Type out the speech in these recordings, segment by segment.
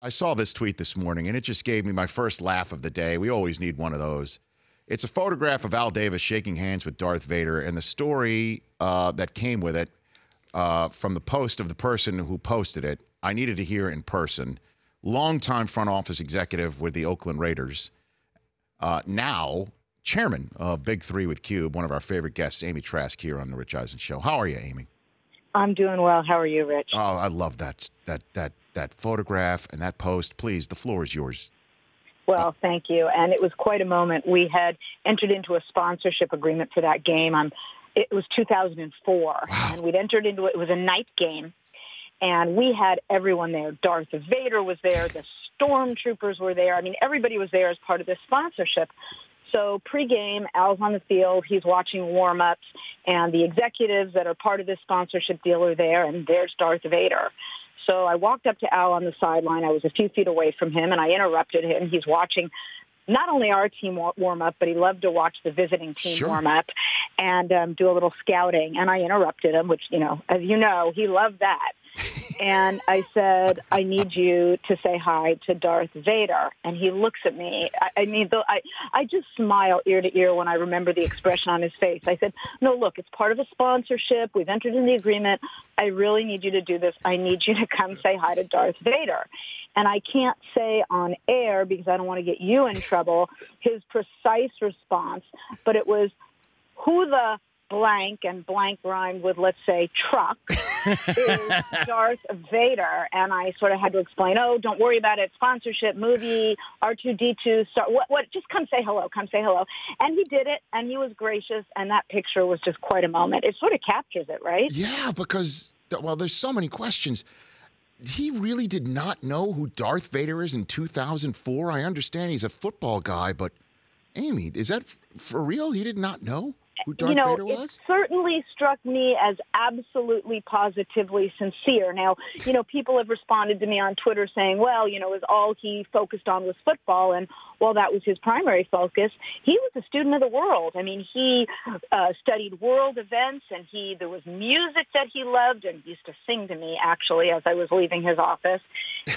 I saw this tweet this morning, and it just gave me my first laugh of the day. We always need one of those. It's a photograph of Al Davis shaking hands with Darth Vader, and the story that came with it from the post of the person who posted it, I needed to hear in person. Longtime front office executive with the Oakland Raiders, now chairman of Big Three with Cube, one of our favorite guests, Amy Trask, here on the Rich Eisen Show. How are you, Amy? I'm doing well. How are you, Rich? Oh, I love that photograph and that post. Please, the floor is yours. Well, thank you. And it was quite a moment. We had entered into a sponsorship agreement for that game. It was 2004, Wow. and we'd entered into it. It was a night game, and we had everyone there. Darth Vader was there. The stormtroopers were there. I mean, everybody was there as part of this sponsorship. So pregame, Al's on the field. He's watching warm-ups, and the executives that are part of this sponsorship deal are there, and there's Darth Vader. So I walked up to Al on the sideline. I was a few feet away from him, and I interrupted him. He's watching not only our team warm up, but he loved to watch the visiting team warm up and do a little scouting. And I interrupted him, which, as you know, he loved that. And I said, I need you to say hi to Darth Vader. And he looks at me. I just smile ear to ear when I remember the expression on his face. I said, no, look, it's part of a sponsorship. We've entered in the agreement. I really need you to do this. I need you to come say hi to Darth Vader. And I can't say on air, because I don't want to get you in trouble, his precise response, but it was, who the blank, and blank rhymed with, let's say, truck, is Darth Vader. And I sort of had to explain, don't worry about it, sponsorship, movie, R2-D2, what, just come say hello, come say hello. And he did it, and he was gracious, and that picture was just quite a moment. It sort of captures it, right? Yeah, because, well, there's so many questions. He really did not know who Darth Vader is in 2004? I understand he's a football guy, but, Amy, is that for real? He did not know who Darth Vader was? It certainly struck me as absolutely, positively sincere. Now, people have responded to me on Twitter saying, well, is all he focused on was football, and while that was his primary focus, he was a student of the world. I mean, he studied world events, and there was music that he loved and used to sing to me, actually, as I was leaving his office.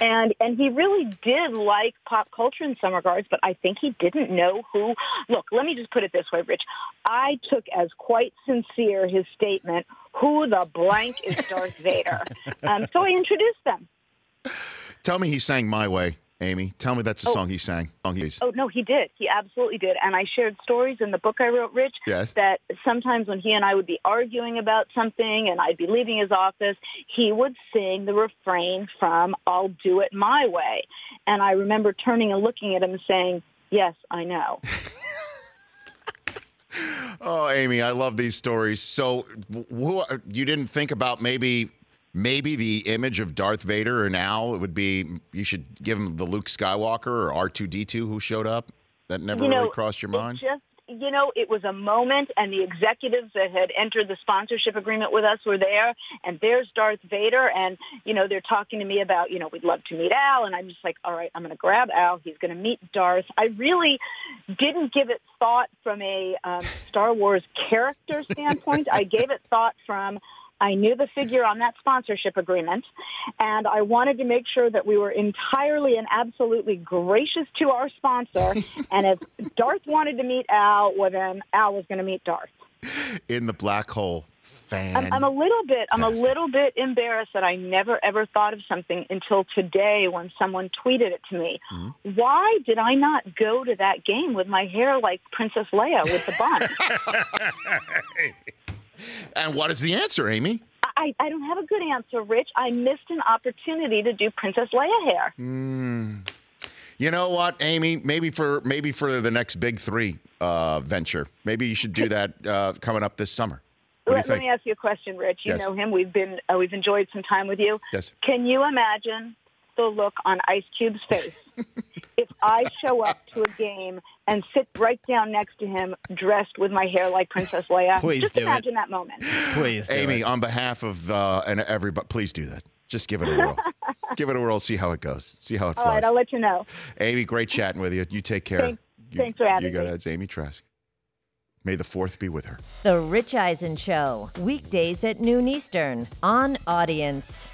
And he really did like pop culture in some regards, but I think he didn't know who. Look, let me just put it this way, Rich. I took as quite sincere his statement, who the blank is Darth Vader. So I introduced them. Tell me he sang My Way, Amy. Tell me that's the song he sang. Oh, no, he did. He absolutely did. And I shared stories in the book I wrote, Rich, that sometimes when he and I would be arguing about something and I'd be leaving his office, he would sing the refrain from I'll Do It My Way. And I remember turning and looking at him and saying, yes, I know. Oh, Amy, I love these stories. So you didn't think about maybe the image of Darth Vader and Al, it would be you should give him the Luke Skywalker or R2-D2 who showed up? That never really crossed your mind? It was a moment, and the executives that had entered the sponsorship agreement with us were there, and there's Darth Vader, and, they're talking to me about, we'd love to meet Al, and I'm just like, all right, I'm going to grab Al. He's going to meet Darth. I really didn't give it thought from a Star Wars character standpoint. I gave it thought from I knew the figure on that sponsorship agreement, and I wanted to make sure that we were entirely and absolutely gracious to our sponsor. And if Darth wanted to meet Al, well, then Al was going to meet Darth. In the black hole. I'm a little bit embarrassed that I never, ever thought of something until today when someone tweeted it to me. Mm-hmm. Why did I not go to that game with my hair like Princess Leia with the bun? And what is the answer, Amy? I don't have a good answer, Rich. I missed an opportunity to do Princess Leia hair. You know what, Amy? Maybe for the next Big Three venture, maybe you should do that coming up this summer. Let me ask you a question, Rich. You know him. We've enjoyed some time with you. Yes. Can you imagine the look on Ice Cube's face if I show up to a game and sit right down next to him dressed with my hair like Princess Leia? Please Just do imagine that moment. Please do Amy, on behalf of and everybody, please do that. Just give it a whirl. Give it a whirl, see how it goes. See how it flies. All right, I'll let you know. Amy, great chatting with you. You take care. Thanks for having me. It's Amy Trask. May the 4th be with her. The Rich Eisen Show, weekdays at noon Eastern on Audience.